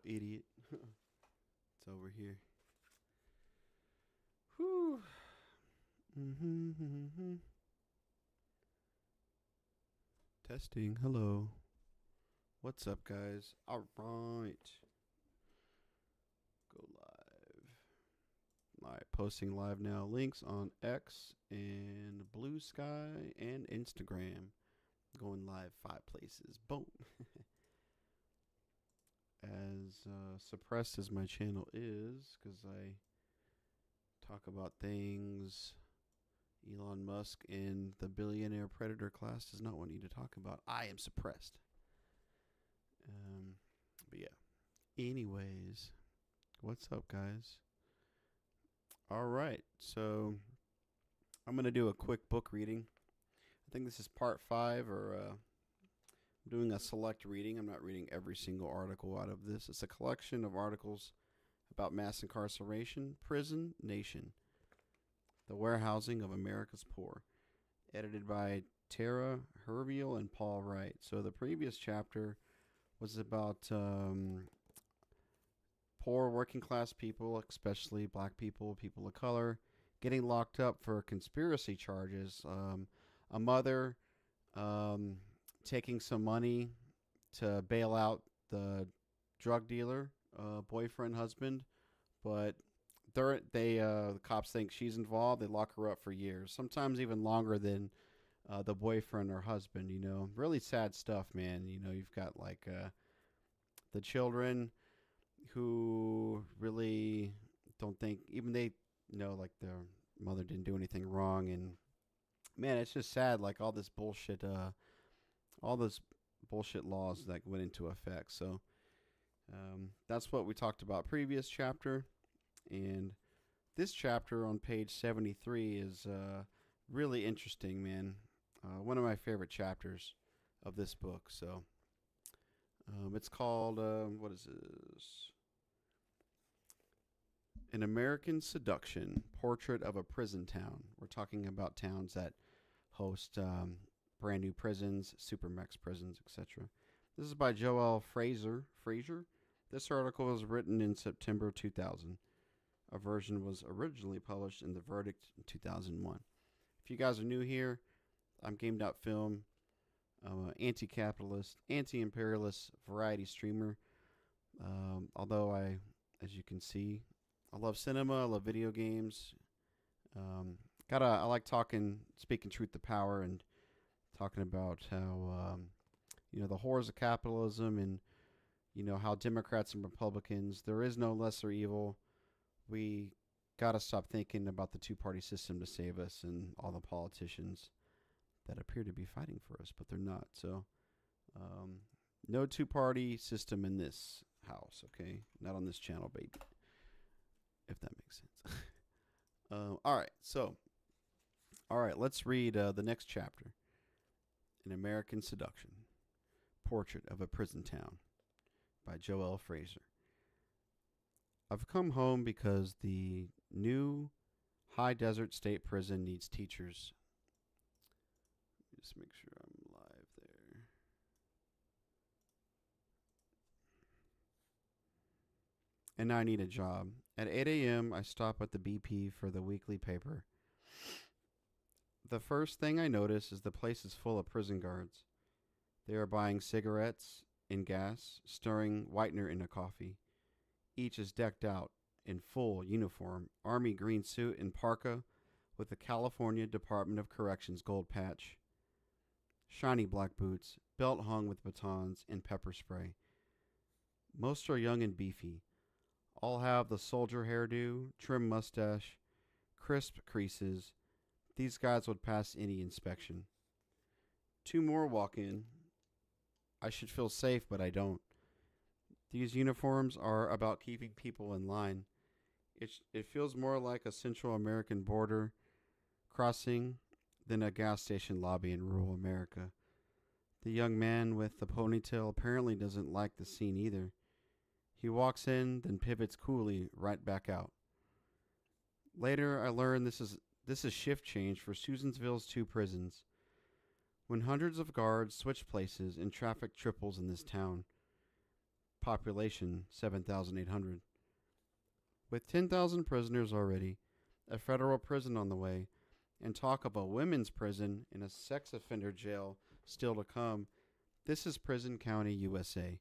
idiot. It's over here. Whew. Testing. Hello. What's up, guys? All right. Go live. All right, posting live now. Links on X and Blue Sky and Instagram. Going live 5 places. Boom. As suppressed as my channel is, because I talk about things Elon Musk and the billionaire predator class does not want you to talk about, I am suppressed. But yeah. Anyways, what's up, guys? All right, so I'm going to do a quick book reading. I think this is part 5, or I'm doing a select reading. I'm not reading every single article out of this. It's a collection of articles about mass incarceration, prison, nation, the warehousing of America's poor, edited by Tara Herviel and Paul Wright. So the previous chapter was about poor working class people, especially black people, people of color, getting locked up for conspiracy charges. A mother taking some money to bail out the drug dealer, boyfriend, husband, but the cops think she's involved. They lock her up for years, sometimes even longer than the boyfriend or husband. You know, really sad stuff, man. You know, you've got like the children who really don't think, even they know like their mother didn't do anything wrong, and man, it's just sad. Like all this bullshit, all those bullshit laws that went into effect. So that's what we talked about previous chapter. And this chapter on page 73 is really interesting, man. One of my favorite chapters of this book. So it's called, what is this? An American Seduction, Portrait of a Prison Town. We're talking about towns that host brand new prisons, supermax prisons, etc. This is by Joel Fraser. This article was written in September 2000. A version was originally published in The Verdict in 2001. If you guys are new here, I'm Gamed Out Film. I'm an anti-capitalist, anti-imperialist variety streamer. Although as you can see, I love cinema, I love video games. I like speaking truth to power, and talking about how the horrors of capitalism, and how Democrats and Republicans, there is no lesser evil. We gotta stop thinking about the two-party system to save us, and all the politicians that appear to be fighting for us, but they're not. So, no two-party system in this house, okay? Not on this channel, baby. If that makes sense. All right, let's read the next chapter. An American Seduction, Portrait of a Prison Town, by Joel Fraser. I've come home because the new High Desert State Prison needs teachers. Just make sure I'm live there. And I need a job. At 8 a.m., I stop at the BP for the weekly paper. The first thing I notice is the place is full of prison guards. They are buying cigarettes and gas, stirring whitener in a coffee. Each is decked out in full uniform, army green suit and parka with the California Department of Corrections gold patch. Shiny black boots, belt hung with batons and pepper spray. Most are young and beefy. All have the soldier hairdo, trim mustache, crisp creases. These guys would pass any inspection. 2 more walk in. I should feel safe, but I don't. These uniforms are about keeping people in line. It feels more like a Central American border crossing than a gas station lobby in rural America. The young man with the ponytail apparently doesn't like the scene either. He walks in, then pivots coolly right back out. Later, I learn this is shift change for Susansville's 2 prisons. When hundreds of guards switch places and traffic triples in this town, population 7,800. With 10,000 prisoners already, a federal prison on the way, and talk of a women's prison and a sex offender jail still to come, this is Prison County, USA,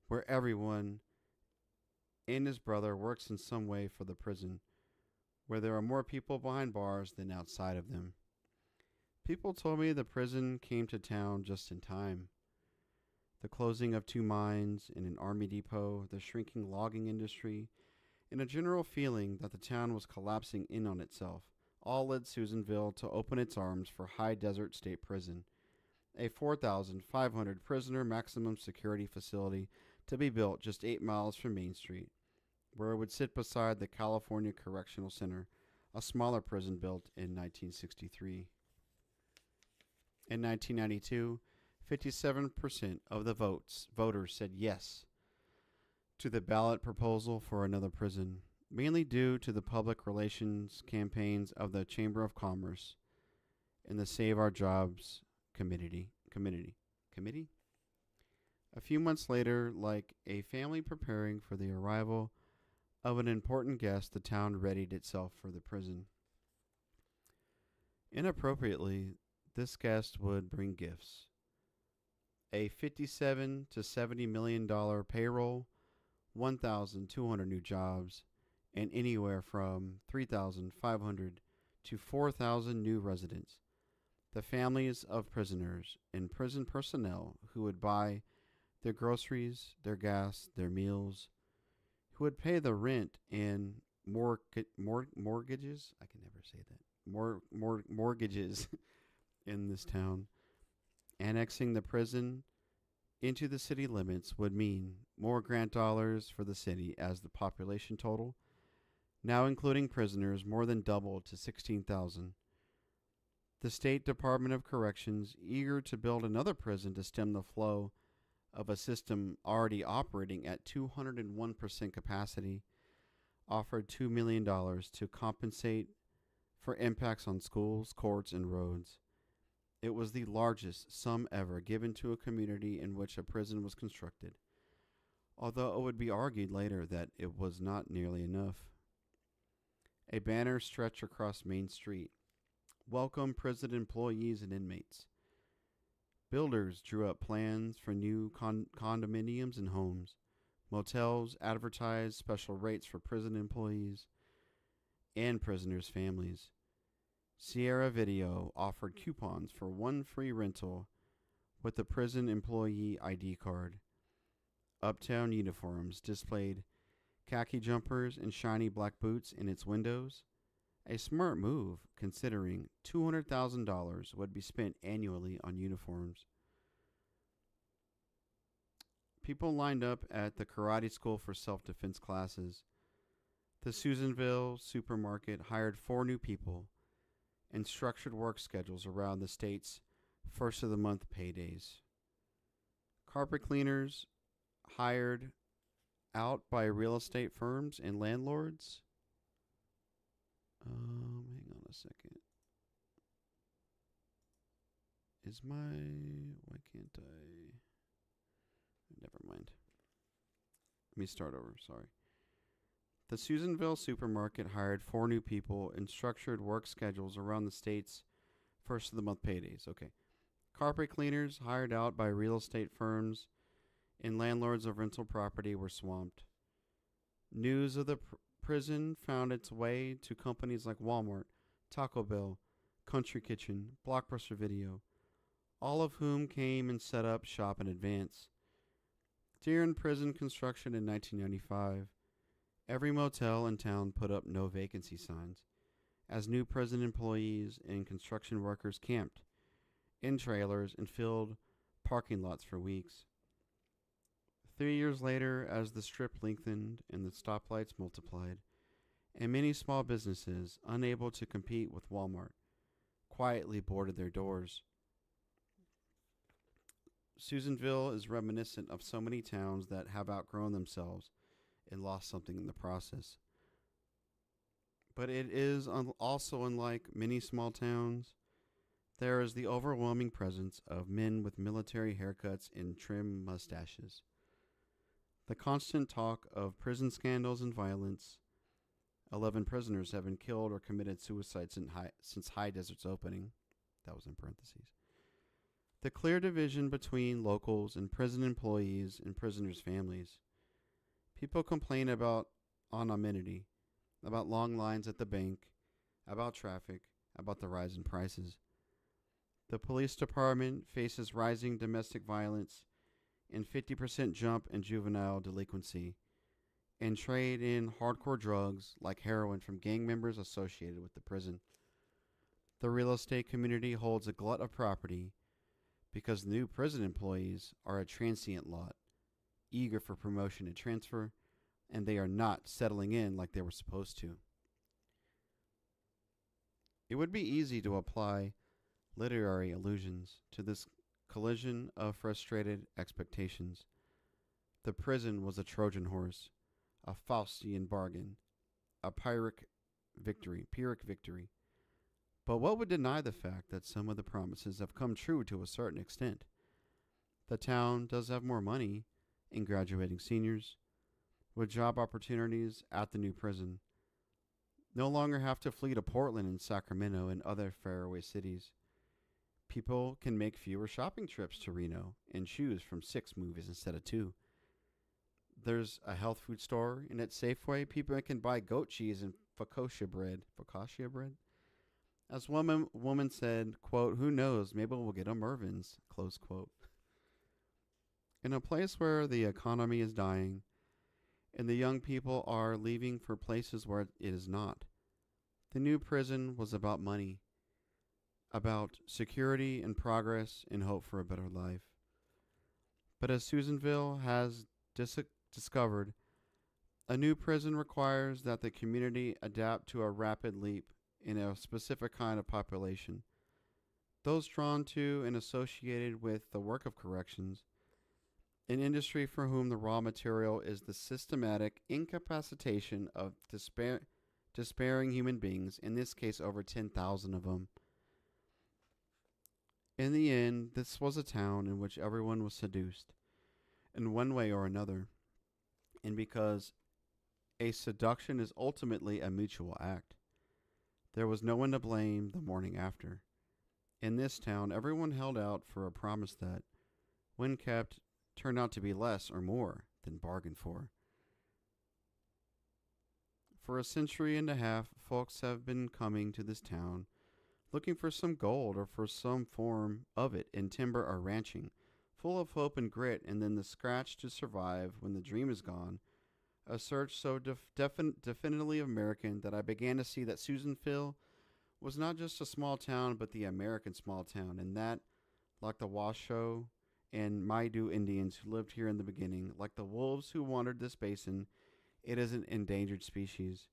where everyone and his brother works in some way for the prison, where there are more people behind bars than outside of them. People told me the prison came to town just in time. The closing of 2 mines and an army depot, the shrinking logging industry, and a general feeling that the town was collapsing in on itself, all led Susanville to open its arms for High Desert State Prison, a 4,500 prisoner maximum security facility to be built just 8 miles from Main Street, where it would sit beside the California Correctional Center, a smaller prison built in 1963. In 1992, 57% of the voters said yes to the ballot proposal for another prison, mainly due to the public relations campaigns of the Chamber of Commerce and the Save Our Jobs committee. A few months later, like a family preparing for the arrival of an important guest, the town readied itself for the prison. Inappropriately, this guest would bring gifts. A $57 to $70 million payroll, 1,200 new jobs, and anywhere from 3,500 to 4,000 new residents. The families of prisoners and prison personnel who would buy their groceries, their gas, their meals, who would pay the rent and mortgages. I can never say that. Mortgages in this town. Annexing the prison into the city limits would mean more grant dollars for the city, as the population total, now including prisoners, more than doubled to 16,000. The State Department of Corrections, eager to build another prison to stem the flow of a system already operating at 201% capacity, offered $2 million to compensate for impacts on schools, courts, and roads. It was the largest sum ever given to a community in which a prison was constructed, although it would be argued later that it was not nearly enough. A banner stretched across Main Street. Welcome prison employees and inmates. Builders drew up plans for new condominiums and homes. Motels advertised special rates for prison employees and prisoners' families. Sierra Video offered coupons for 1 free rental with the prison employee ID card. Uptown Uniforms displayed khaki jumpers and shiny black boots in its windows. A smart move, considering $200,000 would be spent annually on uniforms. People lined up at the karate school for self-defense classes. The Susanville supermarket hired 4 new people and structured work schedules around the state's first-of-the-month paydays. Carpet cleaners hired out by real estate firms and landlords. Hang on a second. Why can't I? Never mind. Let me start over, sorry. The Susanville supermarket hired 4 new people and structured work schedules around the state's first-of-the-month paydays. Okay. Carpet cleaners hired out by real estate firms and landlords of rental property were swamped. News of the prison found its way to companies like Walmart, Taco Bell, Country Kitchen, Blockbuster Video, all of whom came and set up shop in advance. During prison construction in 1995, every motel in town put up no vacancy signs, as new prison employees and construction workers camped in trailers and filled parking lots for weeks. 3 years later, as the strip lengthened and the stoplights multiplied, and many small businesses, unable to compete with Walmart, quietly boarded their doors. Susanville is reminiscent of so many towns that have outgrown themselves and lost something in the process. But it is also unlike many small towns. There is the overwhelming presence of men with military haircuts and trim mustaches. The constant talk of prison scandals and violence. 11 prisoners have been killed or committed suicide since High Desert's opening. That was in parentheses. The clear division between locals and prison employees and prisoners' families. People complain about anonymity, about long lines at the bank, about traffic, about the rise in prices. The police department faces rising domestic violence and 50% jump in juvenile delinquency, and trade in hardcore drugs like heroin from gang members associated with the prison. The real estate community holds a glut of property because new prison employees are a transient lot, eager for promotion and transfer, and they are not settling in like they were supposed to. It would be easy to apply literary allusions to this collision of frustrated expectations. The prison was a Trojan horse, a Faustian bargain, a Pyrrhic victory. But what would deny the fact that some of the promises have come true to a certain extent? The town does have more money in graduating seniors, with job opportunities at the new prison. No longer have to flee to Portland and Sacramento and other faraway cities. People can make fewer shopping trips to Reno and choose from 6 movies instead of 2. There's a health food store, and at Safeway, people can buy goat cheese and focaccia bread. Focaccia bread? As one woman said, quote, "Who knows, maybe we'll get a Mervin's," close quote. In a place where the economy is dying and the young people are leaving for places where it is not, the new prison was about money, about security and progress and hope for a better life. But as Susanville has discovered, a new prison requires that the community adapt to a rapid leap in a specific kind of population. Those drawn to and associated with the work of corrections, an industry for whom the raw material is the systematic incapacitation of despairing human beings, in this case over 10,000 of them. In the end, this was a town in which everyone was seduced, in one way or another, and because a seduction is ultimately a mutual act, there was no one to blame the morning after. In this town, everyone held out for a promise that, when kept, turned out to be less or more than bargained for. For a century and a half, folks have been coming to this town looking for some gold or for some form of it in timber or ranching, full of hope and grit, and then the scratch to survive when the dream is gone. A search so definitely American that I began to see that Susanville was not just a small town, but the American small town, and that, like the Washoe and Maidu Indians who lived here in the beginning, like the wolves who wandered this basin, it is an endangered species.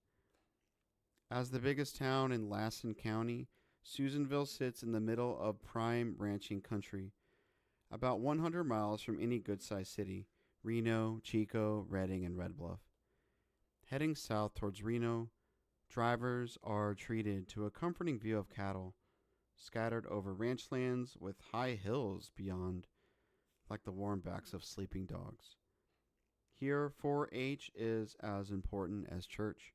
As the biggest town in Lassen County, Susanville sits in the middle of prime ranching country, about 100 miles from any good-sized city, Reno, Chico, Redding, and Red Bluff. Heading south towards Reno, drivers are treated to a comforting view of cattle, scattered over ranch lands with high hills beyond, like the warm backs of sleeping dogs. Here, 4-H is as important as church.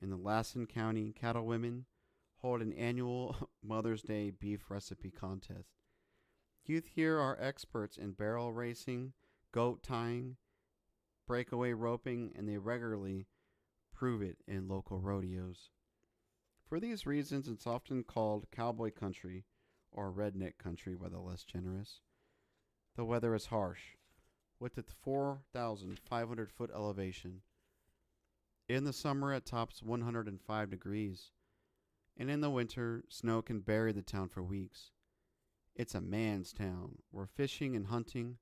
In the Lassen County, cattle women hold an annual Mother's Day beef recipe contest. Youth here are experts in barrel racing, goat tying, breakaway roping, and they regularly prove it in local rodeos. For these reasons, it's often called cowboy country or redneck country by the less generous. The weather is harsh, with its 4,500-foot elevation. In the summer, it tops 105 degrees, and in the winter, snow can bury the town for weeks. It's a man's town, where fishing and hunting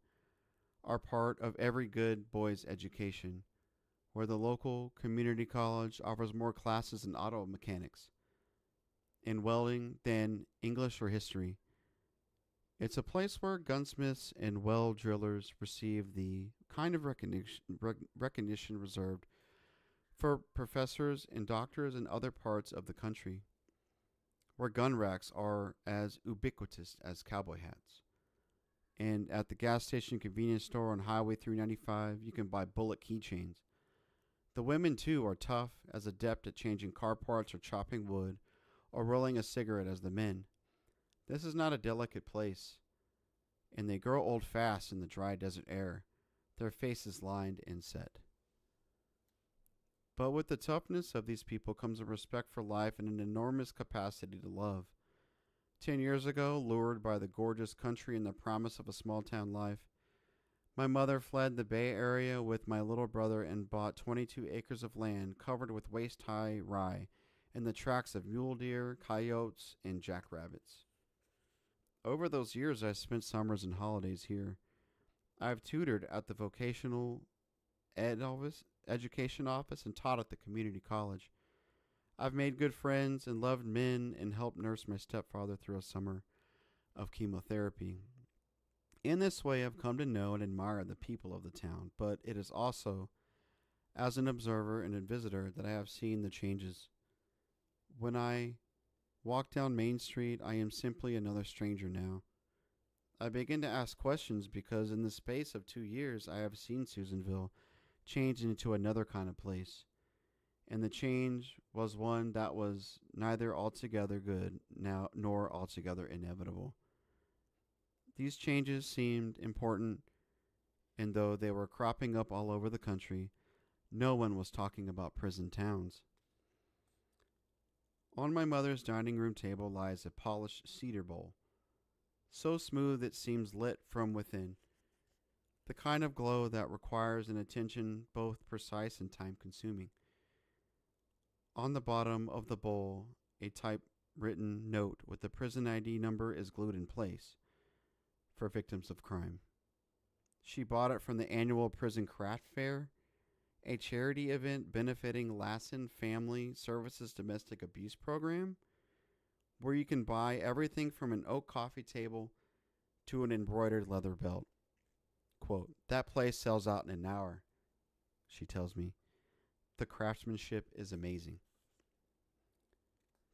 are part of every good boy's education, where the local community college offers more classes in auto mechanics, in welding than English or history. It's a place where gunsmiths and well drillers receive the kind of recognition reserved for professors and doctors in other parts of the country, where gun racks are as ubiquitous as cowboy hats. And at the gas station convenience store on Highway 395, you can buy bullet keychains. The women, too, are tough, as adept at changing car parts or chopping wood, or rolling a cigarette as the men. This is not a delicate place, and they grow old fast in the dry desert air, their faces lined and set. But with the toughness of these people comes a respect for life and an enormous capacity to love. 10 years ago, lured by the gorgeous country and the promise of a small town life, my mother fled the Bay Area with my little brother and bought 22 acres of land covered with waist-high rye and the tracks of mule deer, coyotes, and jackrabbits. Over those years, I spent summers and holidays here. I've tutored at the vocational education office and taught at the community college. I've made good friends and loved men and helped nurse my stepfather through a summer of chemotherapy. In this way, I've come to know and admire the people of the town, but it is also as an observer and a visitor that I have seen the changes. When I walk down Main Street, I am simply another stranger now. I begin to ask questions because in the space of 2 years, I have seen Susanville change into another kind of place. And the change was one that was neither altogether good now nor altogether inevitable. These changes seemed important, and though they were cropping up all over the country, no one was talking about prison towns. On my mother's dining room table lies a polished cedar bowl, so smooth it seems lit from within, the kind of glow that requires an attention both precise and time-consuming. On the bottom of the bowl, a typewritten note with the prison ID number is glued in place for victims of crime. She bought it from the annual Prison Craft Fair, a charity event benefiting Lassen Family Services Domestic Abuse Program, where you can buy everything from an oak coffee table to an embroidered leather belt. Quote, "That place sells out in an hour," she tells me. The craftsmanship is amazing.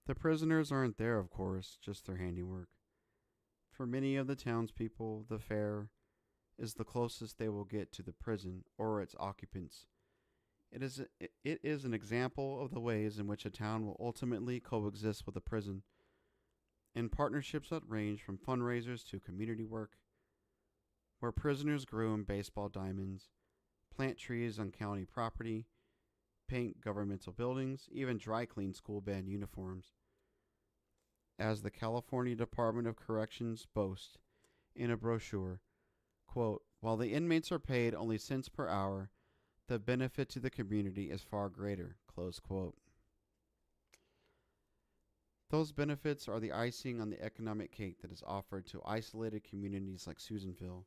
The prisoners aren't there, of course, just their handiwork. For many of the townspeople, the fair is the closest they will get to the prison or its occupants. It is an example of the ways in which a town will ultimately coexist with a prison, in partnerships that range from fundraisers to community work, where prisoners groom baseball diamonds, plant trees on county property, paint governmental buildings, even dry clean school band uniforms. As the California Department of Corrections boasts in a brochure, quote, "While the inmates are paid only cents per hour, the benefit to the community is far greater," close quote. Those benefits are the icing on the economic cake that is offered to isolated communities like Susanville,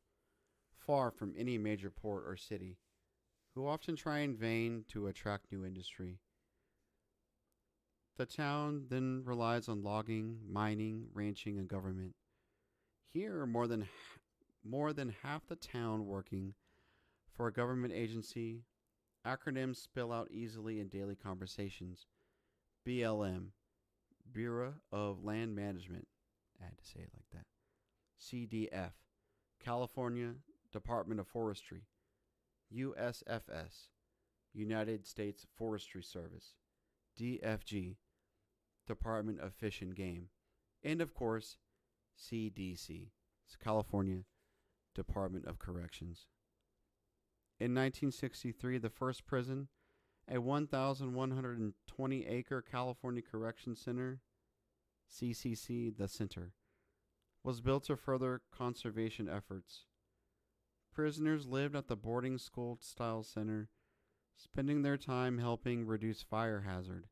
far from any major port or city, who often try in vain to attract new industry. The town then relies on logging, mining, ranching, and government. Here, more than half the town working for a government agency. Acronyms spill out easily in daily conversations. BLM, Bureau of Land Management. I had to say it like that. CDF, California Department of Forestry. USFS, United States Forestry Service. DFG, Department of Fish and Game. And of course, CDC, it's California Department of Corrections. In 1963, the first prison, a 1,120-acre California Correction Center, CCC, the Center, was built to further conservation efforts. Prisoners lived at the boarding school-style center, spending their time helping reduce fire hazard,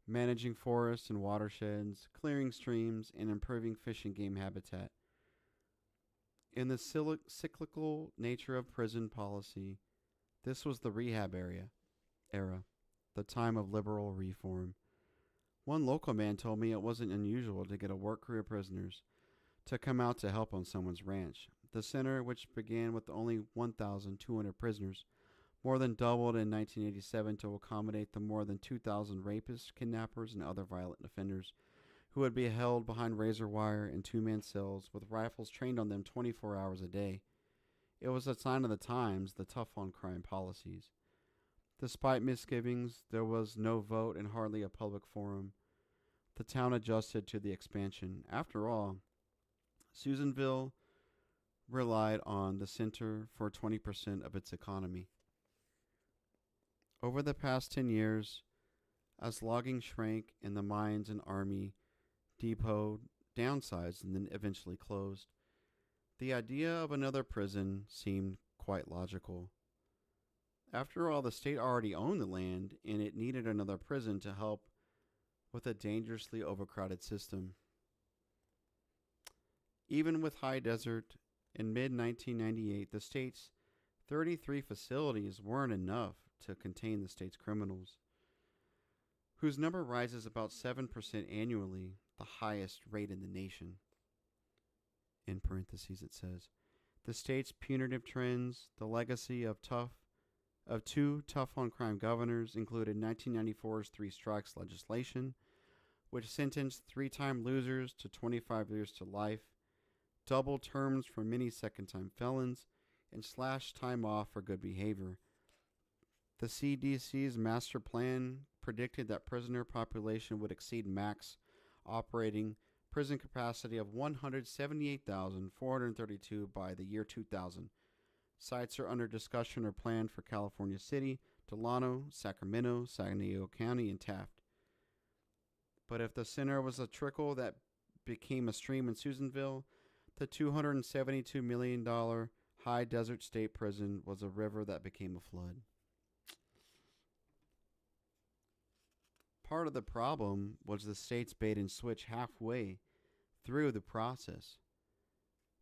managing forests and watersheds, clearing streams, and improving fish and game habitat. In the cyclical nature of prison policy, this was the rehab era, the time of liberal reform. One local man told me it wasn't unusual to get a work crew of prisoners to come out to help on someone's ranch. The center, which began with only 1,200 prisoners, more than doubled in 1987 to accommodate the more than 2,000 rapists, kidnappers, and other violent offenders who would be held behind razor wire in two-man cells with rifles trained on them 24 hours a day. It was a sign of the times, the tough on crime policies. Despite misgivings, there was no vote and hardly a public forum. The town adjusted to the expansion. After all, Susanville relied on the center for 20% of its economy. Over the past 10 years, as logging shrank and the mines and army depot downsized and then eventually closed, the idea of another prison seemed quite logical. After all, the state already owned the land, and it needed another prison to help with a dangerously overcrowded system. Even with High Desert, in mid-1998, the state's 33 facilities weren't enough to contain the state's criminals, whose number rises about 7% annually, the highest rate in the nation. In parentheses, it says, the state's punitive trends, the legacy of two tough-on-crime governors, included 1994's three strikes legislation, which sentenced three-time losers to 25 years to life, double terms for many second-time felons, and slashed time off for good behavior. The CDC's master plan predicted that prisoner population would exceed max operating prison capacity of 178,432 by the year 2000. Sites are under discussion or planned for California City, Delano, Sacramento, San Diego County, and Taft. But if the center was a trickle that became a stream in Susanville, the $272 million High Desert State Prison was a river that became a flood. Part of the problem was the state's bait and switch halfway through the process.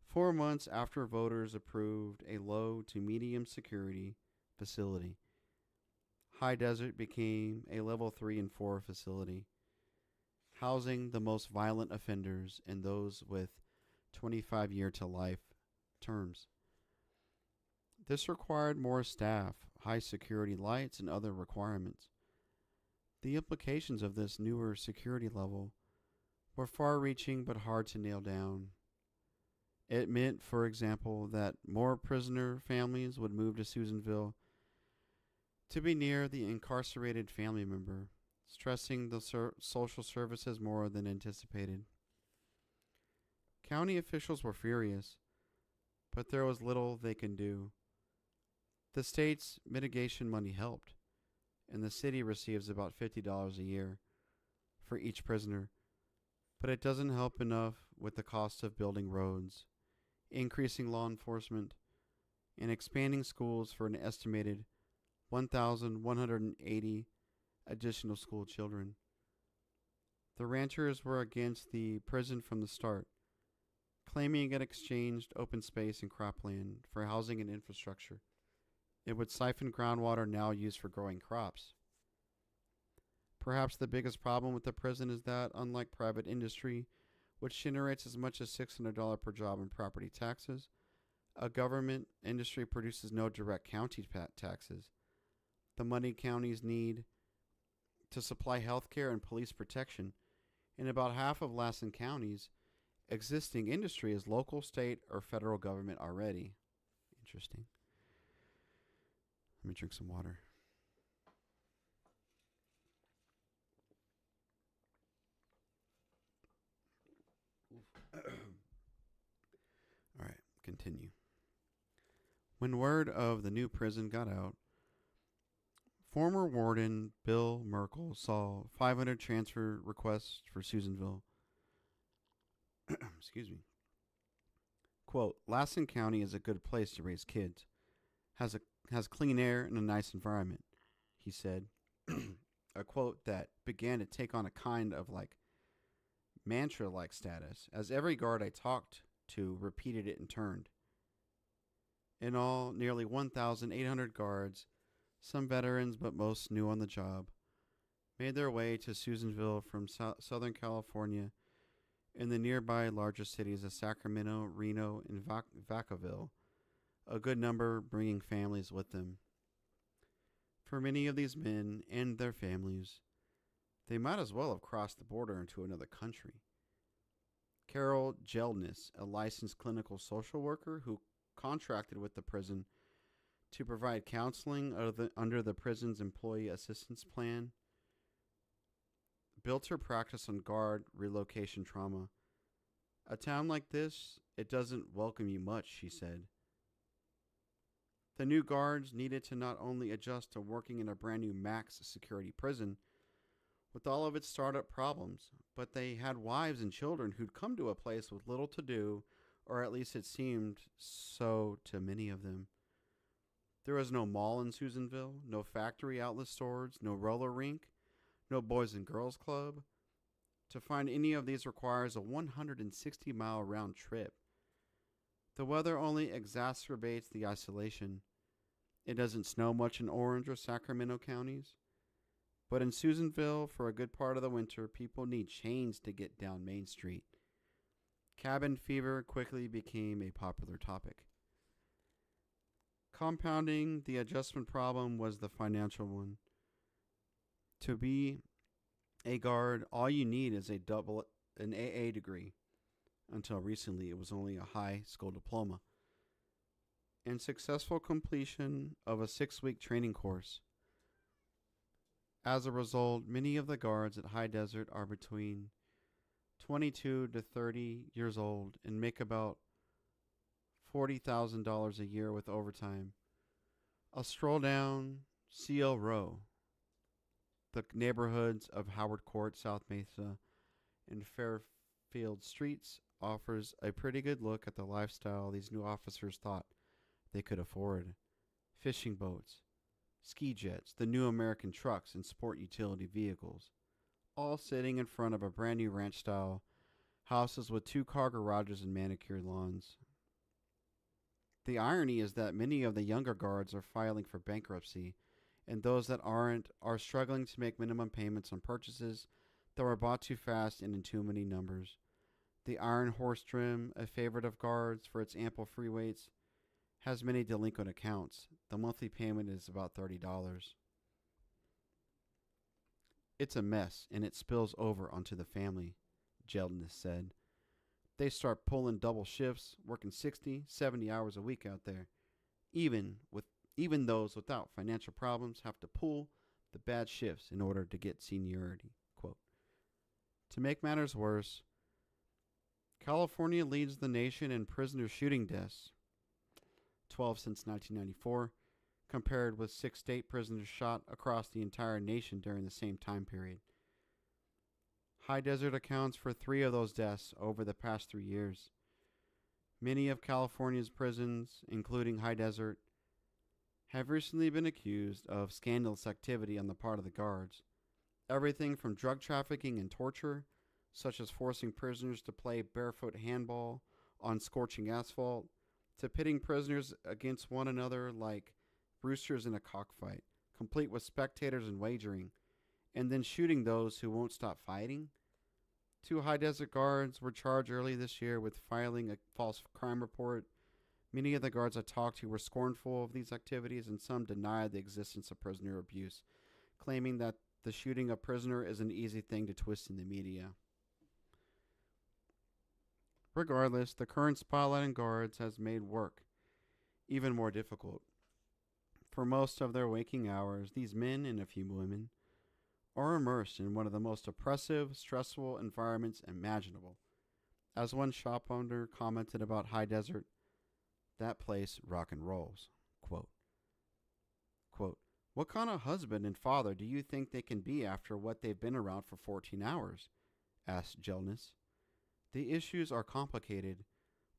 4 months after voters approved a low to medium security facility, High Desert became a level 3 and 4 facility, housing the most violent offenders and those with 25-year to life terms. This required more staff, high security lights, and other requirements. The implications of this newer security level were far-reaching but hard to nail down. It meant, for example, that more prisoner families would move to Susanville to be near the incarcerated family member, stressing the social services more than anticipated. County officials were furious, but there was little they could do. The state's mitigation money helped, and the city receives about $50 a year for each prisoner, but it doesn't help enough with the cost of building roads, increasing law enforcement, and expanding schools for an estimated 1,180 additional school children. The ranchers were against the prison from the start, claiming it exchanged open space and cropland for housing and infrastructure. It would siphon groundwater now used for growing crops. Perhaps the biggest problem with the prison is that, unlike private industry, which generates as much as $600 per job in property taxes, a government industry produces no direct county taxes. The money counties need to supply health care and police protection. In about half of Lassen County's existing industry is local, state, or federal government already. Interesting. Let me drink some water. All right, continue. When word of the new prison got out, former warden Bill Merkel saw 500 transfer requests for Susanville. Excuse me. Quote, Lassen County is a good place to raise kids. Has clean air and a nice environment, he said. A quote that began to take on a kind of mantra-like status, as every guard I talked to repeated it in turn. In all, nearly 1,800 guards, some veterans but most new on the job, made their way to Susanville from Southern California and the nearby larger cities of Sacramento, Reno, and Vacaville, a good number bringing families with them. For many of these men and their families, They might as well have crossed the border into another country. Carol Jeldness, a licensed clinical social worker who contracted with the prison to provide counseling under the prison's employee assistance plan, built her practice on guard relocation trauma. A town like this, it doesn't welcome you much, she said. The new guards needed to not only adjust to working in a brand new max security prison with all of its startup problems, but they had wives and children who'd come to a place with little to do, or at least it seemed so to many of them. There was no mall in Susanville, no factory outlet stores, no roller rink, no boys and girls club. To find any of these requires a 160-mile round trip. The weather only exacerbates the isolation. It doesn't snow much in Orange or Sacramento counties. But in Susanville, for a good part of the winter, people need chains to get down Main Street. Cabin fever quickly became a popular topic. Compounding the adjustment problem was the financial one. To be a guard, all you need is an AA degree. Until recently, it was only a high school diploma. And successful completion of a 6-week training course. As a result, many of the guards at High Desert are between 22 to 30 years old and make about $40,000 a year with overtime. A stroll down CL Row, the neighborhoods of Howard Court, South Mesa, and Fairfield Streets offers a pretty good look at the lifestyle these new officers thought they could afford. Fishing boats, ski jets, the new American trucks, and sport utility vehicles, all sitting in front of a brand new ranch-style houses with 2-car garages and manicured lawns. The irony is that many of the younger guards are filing for bankruptcy, and those that aren't are struggling to make minimum payments on purchases that were bought too fast and in too many numbers. The Iron Horse trim, a favorite of guards for its ample free weights, has many delinquent accounts. The monthly payment is about $30. It's a mess, and it spills over onto the family, Jeldness said. They start pulling double shifts, working 60, 70 hours a week out there. Even those without financial problems have to pull the bad shifts in order to get seniority. Quote. To make matters worse, California leads the nation in prisoner shooting deaths, 12 since 1994, compared with 6 state prisoners shot across the entire nation during the same time period. High Desert accounts for 3 of those deaths over the past 3 years. Many of California's prisons, including High Desert, have recently been accused of scandalous activity on the part of the guards. Everything from drug trafficking and torture, such as forcing prisoners to play barefoot handball on scorching asphalt, to pitting prisoners against one another like roosters in a cockfight, complete with spectators and wagering, and then shooting those who won't stop fighting. 2 High Desert guards were charged early this year with filing a false crime report. Many of the guards I talked to were scornful of these activities, and some denied the existence of prisoner abuse, claiming that the shooting a prisoner is an easy thing to twist in the media. Regardless, the current spotlight on guards has made work even more difficult. For most of their waking hours, these men and a few women are immersed in one of the most oppressive, stressful environments imaginable. As one shop owner commented about High Desert, that place rock and rolls. Quote, what kind of husband and father do you think they can be after what they've been around for 14 hours? Asked Jeldness. The issues are complicated,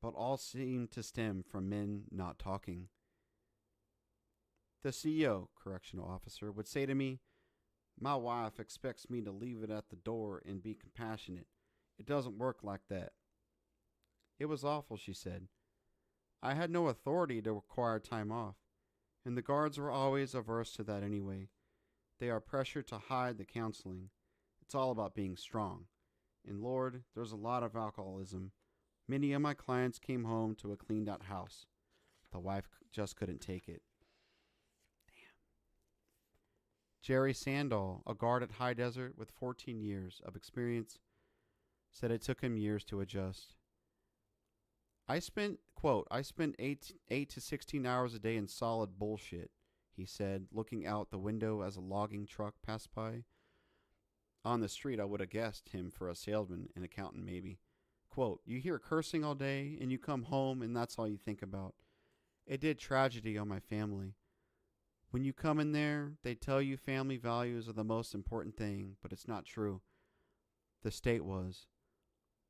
but all seem to stem from men not talking. The CEO, correctional officer, would say to me, "My wife expects me to leave it at the door and be compassionate. It doesn't work like that." It was awful, she said. I had no authority to require time off, and the guards were always averse to that anyway. They are pressured to hide the counseling. It's all about being strong. And Lord, there's a lot of alcoholism. Many of my clients came home to a cleaned out house. The wife just couldn't take it. Jerry Sandall, a guard at High Desert with 14 years of experience, said it took him years to adjust. I spent 8 to 16 hours a day in solid bullshit, he said, looking out the window as a logging truck passed by. On the street, I would have guessed him for a salesman, an accountant maybe. Quote, you hear cursing all day, and you come home, and that's all you think about. It did tragedy on my family. When you come in there, they tell you family values are the most important thing, but it's not true. The state was.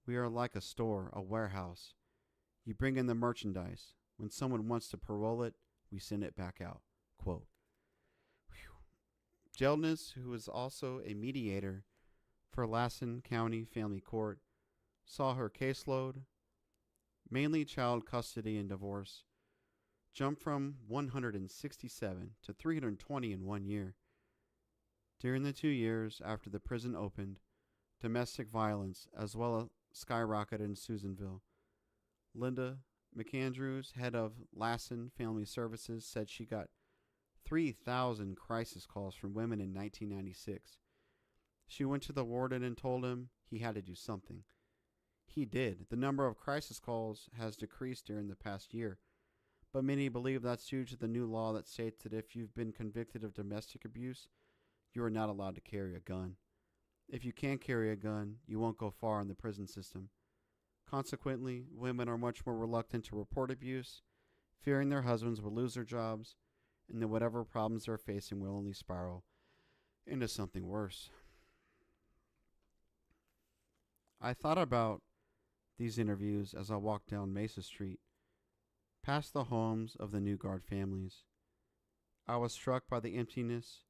We are like a store, a warehouse. You bring in the merchandise. When someone wants to parole it, we send it back out. Quote. Jeldness, who is also a mediator for Lassen County Family Court, saw her caseload, mainly child custody and divorce, jump from 167 to 320 in 1 year. During the 2 years after the prison opened, domestic violence as well skyrocketed in Susanville. Linda McAndrews, head of Lassen Family Services, said she got 3,000 crisis calls from women in 1996. She went to the warden and told him he had to do something. He did. The number of crisis calls has decreased during the past year, but many believe that's due to the new law that states that if you've been convicted of domestic abuse, you are not allowed to carry a gun. If you can't carry a gun, you won't go far in the prison system. Consequently, women are much more reluctant to report abuse, fearing their husbands will lose their jobs, and that whatever problems they're facing will only spiral into something worse. I thought about these interviews as I walked down Mesa Street, past the homes of the New Guard families. I was struck by the emptiness.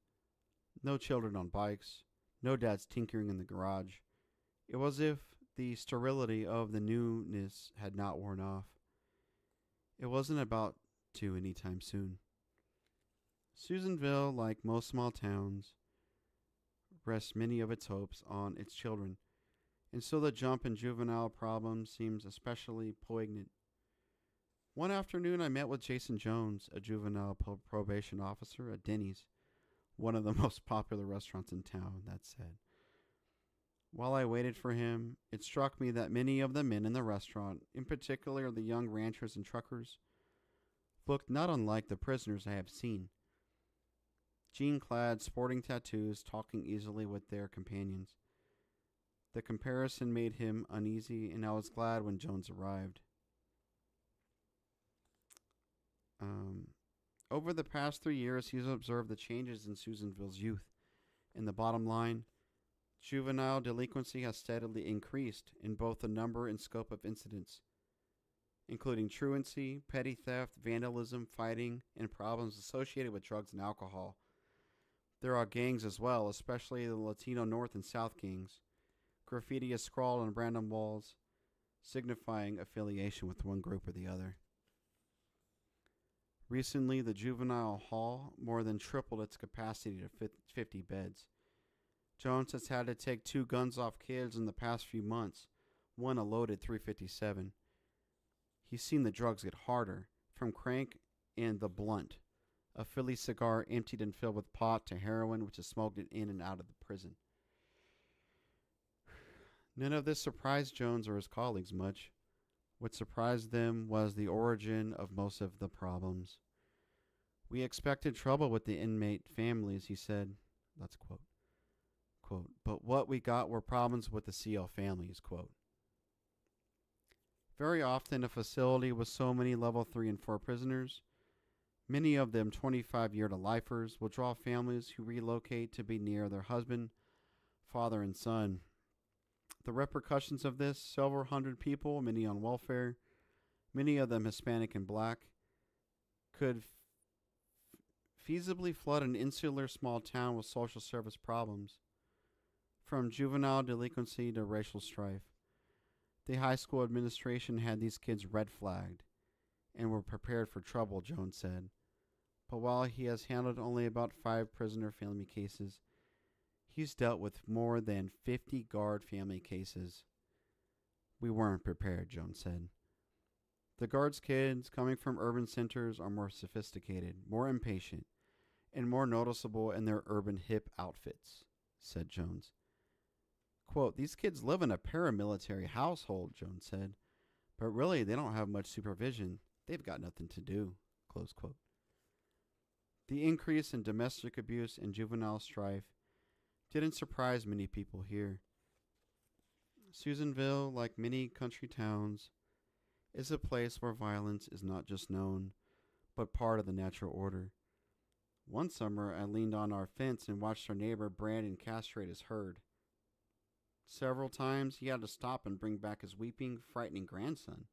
No children on bikes, no dads tinkering in the garage. It was as if the sterility of the newness had not worn off. It wasn't about to anytime soon. Susanville, like most small towns, rests many of its hopes on its children, and so the jump in juvenile problems seems especially poignant. One afternoon, I met with Jason Jones, a juvenile probation officer at Denny's, one of the most popular restaurants in town, that said. While I waited for him, it struck me that many of the men in the restaurant, in particular the young ranchers and truckers, looked not unlike the prisoners I have seen. Jean-clad, sporting tattoos, talking easily with their companions. The comparison made him uneasy, and I was glad when Jones arrived. Over the past 3 years, he's observed the changes in Susanville's youth. In the bottom line, juvenile delinquency has steadily increased in both the number and scope of incidents, including truancy, petty theft, vandalism, fighting, and problems associated with drugs and alcohol. There are gangs as well, especially the Latino North and South gangs. Graffiti is scrawled on random walls, signifying affiliation with one group or the other. Recently, the juvenile hall more than tripled its capacity to 50 beds. Jones has had to take 2 guns off kids in the past few months, one a loaded .357. He's seen the drugs get harder, from crank and the blunt, a Philly cigar emptied and filled with pot, to heroin, which is smoked in and out of the prison. None of this surprised Jones or his colleagues much. What surprised them was the origin of most of the problems. We expected trouble with the inmate families, he said. Let's quote. Quote, but what we got were problems with the CL families, quote. Very often a facility with so many level 3 and 4 prisoners, many of them 25-year-to-lifers, will draw families who relocate to be near their husband, father, and son. The repercussions of this, several hundred people, many on welfare, many of them Hispanic and black, could feasibly flood an insular small town with social service problems, from juvenile delinquency to racial strife. The high school administration had these kids red flagged and were prepared for trouble, Jones said. But while he has handled only about 5 prisoner family cases, he's dealt with more than 50 guard family cases. We weren't prepared, Jones said. The guards' kids coming from urban centers are more sophisticated, more impatient, and more noticeable in their urban hip outfits, said Jones. Quote, these kids live in a paramilitary household, Jones said, but really they don't have much supervision. They've got nothing to do, close quote. The increase in domestic abuse and juvenile strife didn't surprise many people here. Susanville, like many country towns, is a place where violence is not just known, but part of the natural order. One summer, I leaned on our fence and watched our neighbor brand and castrate his herd. Several times, he had to stop and bring back his weeping, frightening grandson.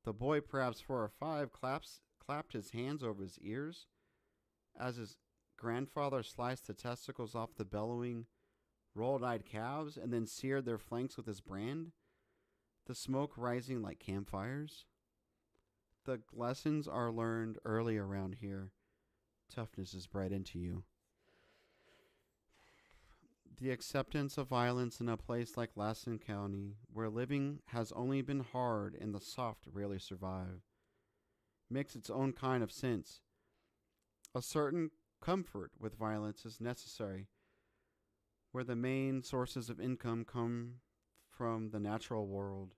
The boy, perhaps 4 or 5, clapped his hands over his ears as his grandfather sliced the testicles off the bellowing, rolled-eyed calves and then seared their flanks with his brand, the smoke rising like campfires. The lessons are learned early around here. Toughness is bred into you. The acceptance of violence in a place like Lassen County, where living has only been hard and the soft rarely survive, makes its own kind of sense. A certain comfort with violence is necessary, where the main sources of income come from the natural world,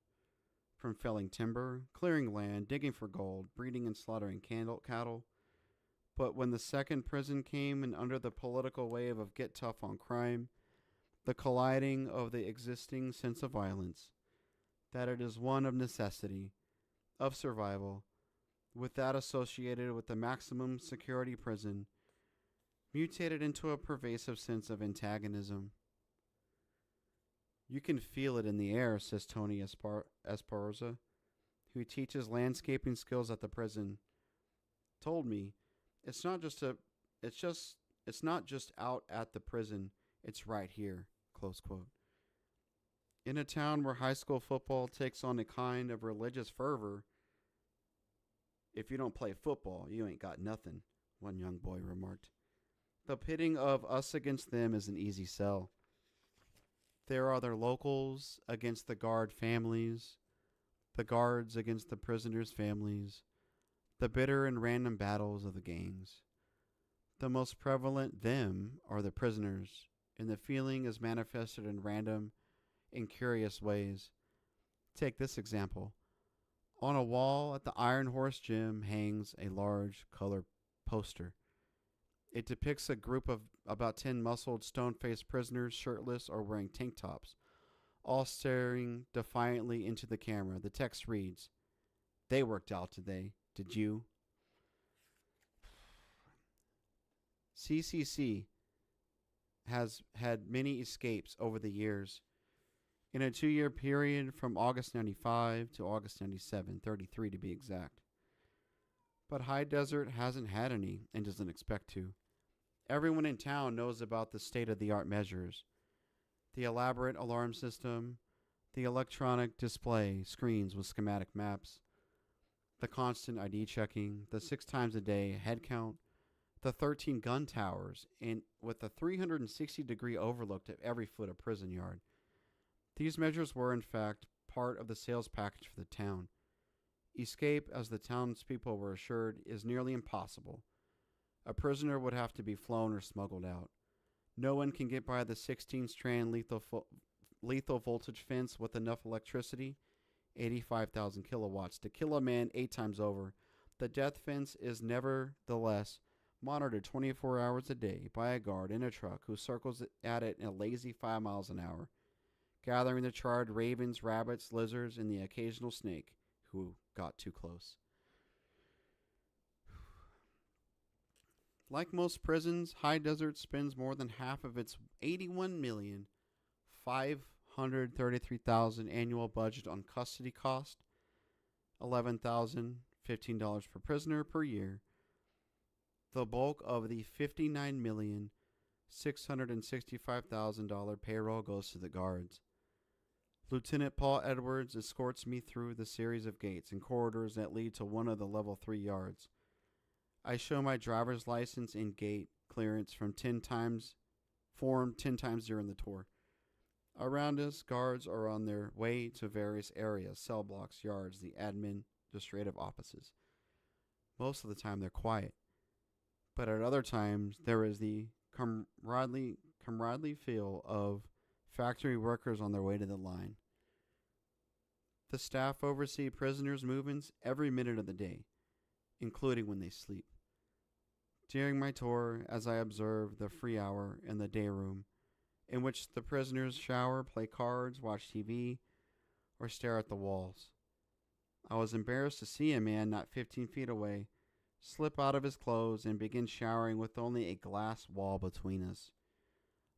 from felling timber, clearing land, digging for gold, breeding and slaughtering cattle. But when the second prison came and under the political wave of get tough on crime, the colliding of the existing sense of violence, that it is one of necessity, of survival, with that associated with the maximum security prison, mutated into a pervasive sense of antagonism. You can feel it in the air, says Tony Esparza, who teaches landscaping skills at the prison. Told me, it's not just out at the prison, it's right here, close quote. In a town where high school football takes on a kind of religious fervor, if you don't play football, you ain't got nothing, one young boy remarked. The pitting of us against them is an easy sell. There are their locals against the guard families, the guards against the prisoners' families, the bitter and random battles of the gangs. The most prevalent them are the prisoners, and the feeling is manifested in random and curious ways. Take this example. On a wall at the Iron Horse Gym hangs a large color poster. It depicts a group of about 10 muscled, stone-faced prisoners, shirtless or wearing tank tops, all staring defiantly into the camera. The text reads, "They worked out today. Did you?" CCC has had many escapes over the years. In a 2-year period from August 95 to August 97, 33 to be exact. But High Desert hasn't had any and doesn't expect to. Everyone in town knows about the state-of-the-art measures. The elaborate alarm system, the electronic display screens with schematic maps, the constant ID checking, the 6 times a day head count, the 13 gun towers, and with a 360-degree overlook to every foot of prison yard. These measures were, in fact, part of the sales package for the town. Escape, as the townspeople were assured, is nearly impossible. A prisoner would have to be flown or smuggled out. No one can get by the 16-strand lethal voltage fence with enough electricity, 85,000 kilowatts, to kill a man 8 times over. The death fence is nevertheless monitored 24 hours a day by a guard in a truck who circles at it in a lazy 5 miles an hour, gathering the charred ravens, rabbits, lizards, and the occasional snake who got too close. Like most prisons, High Desert spends more than half of its $81,533,000 annual budget on custody cost, $11,015 per prisoner per year. The bulk of the $59,665,000 payroll goes to the guards. Lieutenant Paul Edwards escorts me through the series of gates and corridors that lead to one of the level 3 yards. I show my driver's license and gate clearance form 10 times during the tour. Around us, guards are on their way to various areas, cell blocks, yards, the administrative offices. Most of the time they're quiet. But at other times, there is the camaraderie feel of factory workers on their way to the line. The staff oversee prisoners' movements every minute of the day, including when they sleep. During my tour, as I observed the free hour in the day room, in which the prisoners shower, play cards, watch TV, or stare at the walls, I was embarrassed to see a man not 15 feet away slip out of his clothes and begin showering with only a glass wall between us.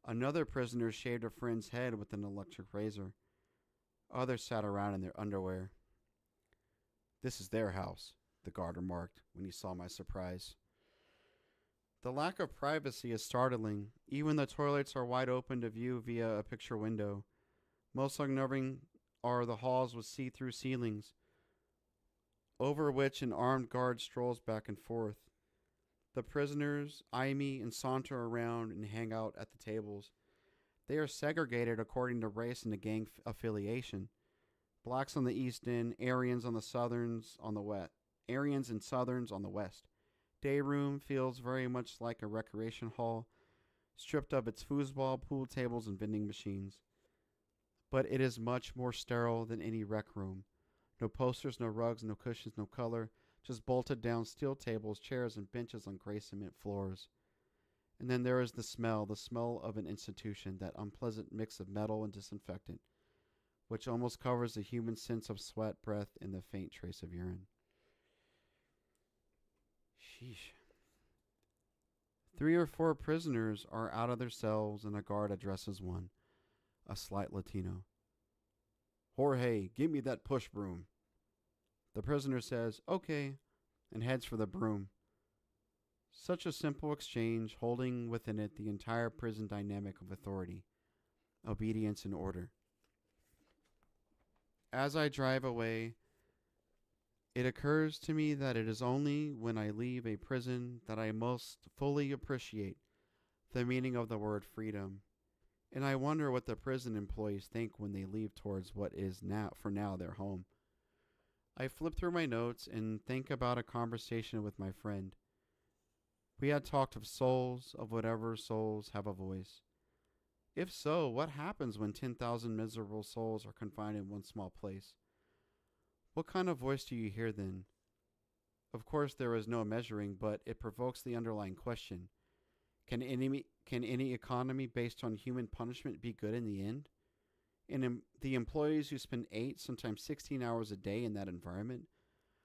Another prisoner shaved a friend's head with an electric razor. Others sat around in their underwear. "This is their house," the guard remarked when he saw my surprise. The lack of privacy is startling. Even the toilets are wide open to view via a picture window. Most unnerving are the halls with see-through ceilings, over which an armed guard strolls back and forth. The prisoners eye me and saunter around and hang out at the tables. They are segregated according to race and to gang affiliation. Blacks on the east end, Aryans on the southerns on the west. Aryans and southerns on the west. Day room feels very much like a recreation hall, stripped of its foosball, pool tables, and vending machines. But it is much more sterile than any rec room. No posters, no rugs, no cushions, no color, just bolted down steel tables, chairs, and benches on gray cement floors. And then there is the smell of an institution, that unpleasant mix of metal and disinfectant, which almost covers the human sense of sweat, breath, and the faint trace of urine. Sheesh. 3 or 4 prisoners are out of their cells, and a guard addresses one, a slight Latino. "Jorge, give me that push broom." The prisoner says, "Okay," and heads for the broom. Such a simple exchange, holding within it the entire prison dynamic of authority, obedience, and order. As I drive away, it occurs to me that it is only when I leave a prison that I most fully appreciate the meaning of the word freedom. And I wonder what the prison employees think when they leave towards what is for now their home. I flip through my notes and think about a conversation with my friend. We had talked of souls, of whatever souls have a voice. If so, what happens when 10,000 miserable souls are confined in one small place? What kind of voice do you hear then? Of course, there is no measuring, but it provokes the underlying question. Can any economy based on human punishment be good in the end? And the employees who spend 8, sometimes 16 hours a day in that environment,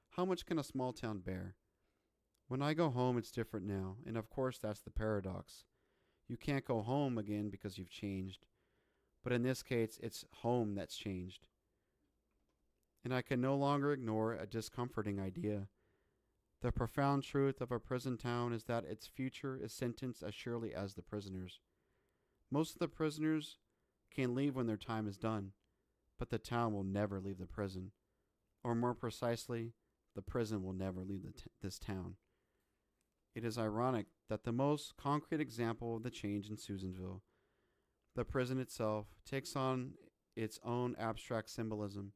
how much can a small town bear? When I go home, it's different now, and of course that's the paradox. You can't go home again because you've changed. But in this case, it's home that's changed. And I can no longer ignore a discomforting idea. The profound truth of a prison town is that its future is sentenced as surely as the prisoners. Most of the prisoners can leave when their time is done, but the town will never leave the prison. Or more precisely, the prison will never leave this town. It is ironic that the most concrete example of the change in Susanville, the prison itself, takes on its own abstract symbolism.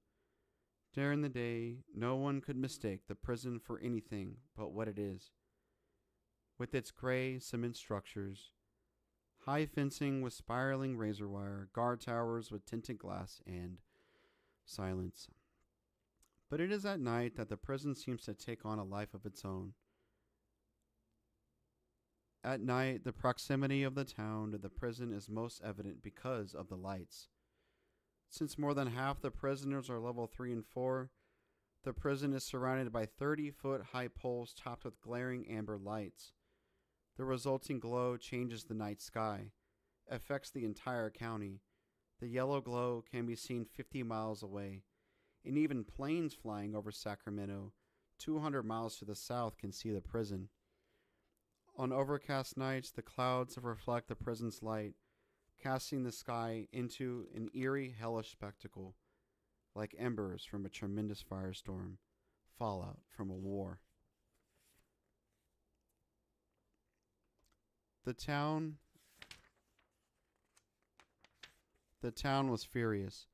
During the day, no one could mistake the prison for anything but what it is. With its gray cement structures, high fencing with spiraling razor wire, guard towers with tinted glass, and silence. But it is at night that the prison seems to take on a life of its own. At night, the proximity of the town to the prison is most evident because of the lights. Since more than half the prisoners are level 3 and 4, the prison is surrounded by 30-foot high poles topped with glaring amber lights. The resulting glow changes the night sky, affects the entire county. The yellow glow can be seen 50 miles away, and even planes flying over Sacramento, 200 miles to the south, can see the prison. On overcast nights, the clouds reflect the prison's light, casting the sky into an eerie, hellish spectacle, like embers from a tremendous firestorm, fallout from a war. The town was furious.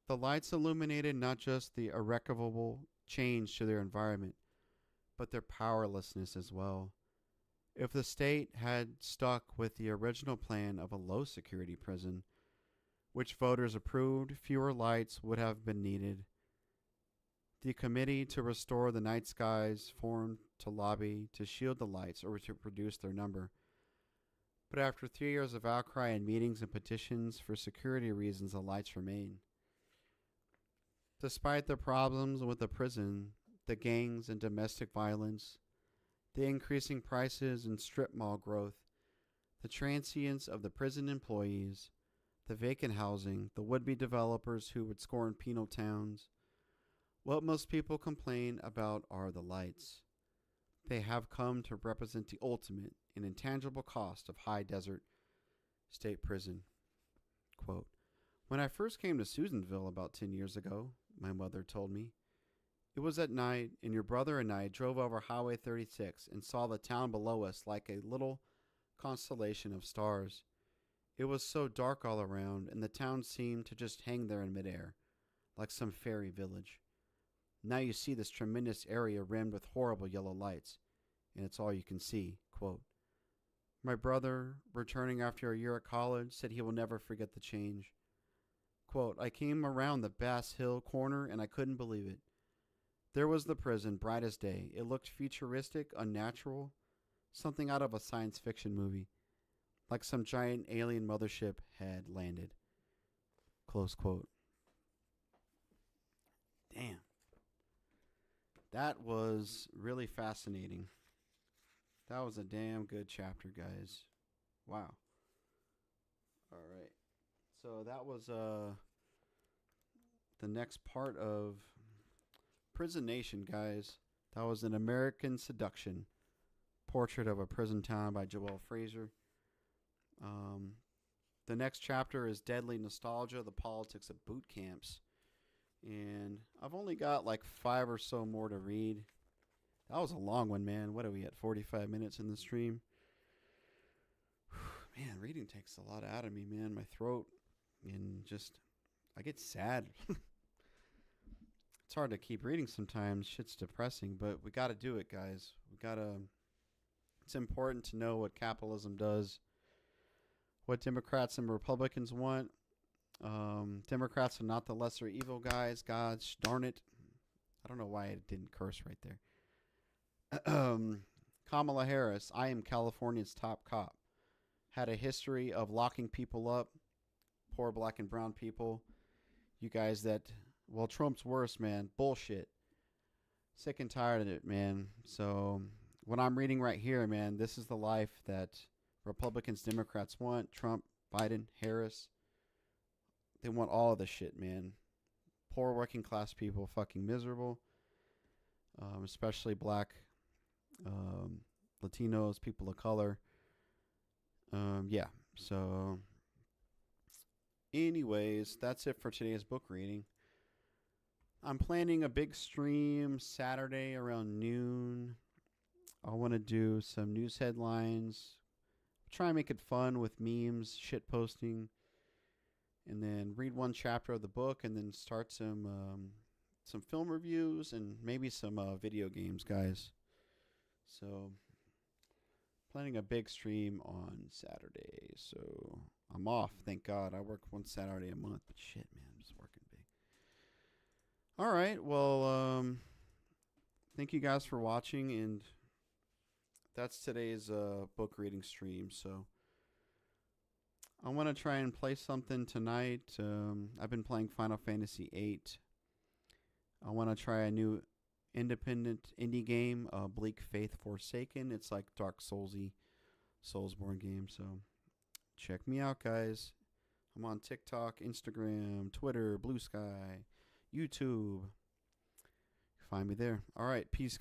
The lights illuminated not just the irrecoverable change to their environment, but their powerlessness as well. If the state had stuck with the original plan of a low security prison, which voters approved, fewer lights would have been needed. The committee to restore the night skies formed to lobby to shield the lights or to reduce their number. But after 3 years of outcry and meetings and petitions for security reasons, the lights remain. Despite the problems with the prison, the gangs and domestic violence, the increasing prices and strip mall growth, the transience of the prison employees, the vacant housing, the would-be developers who would scorn penal towns, what most people complain about are the lights. They have come to represent the ultimate and intangible cost of high desert state prison. Quote, when I first came to Susanville about 10 years ago, my mother told me, it was at night, and your brother and I drove over Highway 36 and saw the town below us like a little constellation of stars. It was so dark all around, and the town seemed to just hang there in midair, like some fairy village. Now you see this tremendous area rimmed with horrible yellow lights, and it's all you can see. Quote, my brother, returning after a year at college, said he will never forget the change. Quote, I came around the Bass Hill corner, and I couldn't believe it. There was the prison, bright as day. It looked futuristic, unnatural, something out of a science fiction movie, like some giant alien mothership had landed. Close quote. Damn. That was really fascinating. That was a damn good chapter, guys. Wow. All right. So that was the next part of Prison Nation, guys. That was An American Seduction, Portrait of a Prison Town by Joelle Fraser. The next chapter is Deadly Nostalgia, The Politics of Boot Camps. And I've only got like 5 or so more to read. That was a long one, man. What are we at, 45 minutes in the stream? Man, reading takes a lot out of me, man. My throat and just, I get sad. It's hard to keep reading sometimes. Shit's depressing, but we got to do it, guys. It's important to know what capitalism does, what Democrats and Republicans want. Democrats are not the lesser evil, guys. Gosh darn it. I don't know why I didn't curse right there. Kamala Harris, I am California's top cop. Had a history of locking people up, poor black and brown people. You guys that, well, Trump's worse, man. Bullshit. Sick and tired of it, man. So what I'm reading right here, man, this is the life that Republicans, Democrats want. Trump, Biden, Harris. They want all of the shit, man. Poor working class people, fucking miserable. Especially black, Latinos, people of color. Yeah, so anyways, that's it for today's book reading. I'm planning a big stream Saturday around noon. I want to do some news headlines, try and make it fun with memes, shit posting, and then read one chapter of the book, and then start some film reviews and maybe some video games, guys. So planning a big stream on Saturday. So I'm off, thank God. I work one Saturday a month, but shit, man, I'm just working big. All right, well, thank you guys for watching, and that's today's book reading stream. So I want to try and play something tonight. I've been playing Final Fantasy VIII. I want to try a new independent indie game, Bleak Faith Forsaken. It's like Dark Soulsy, Soulsborne game. So check me out, guys. I'm on TikTok, Instagram, Twitter, Blue Sky, YouTube. Find me there. All right, peace.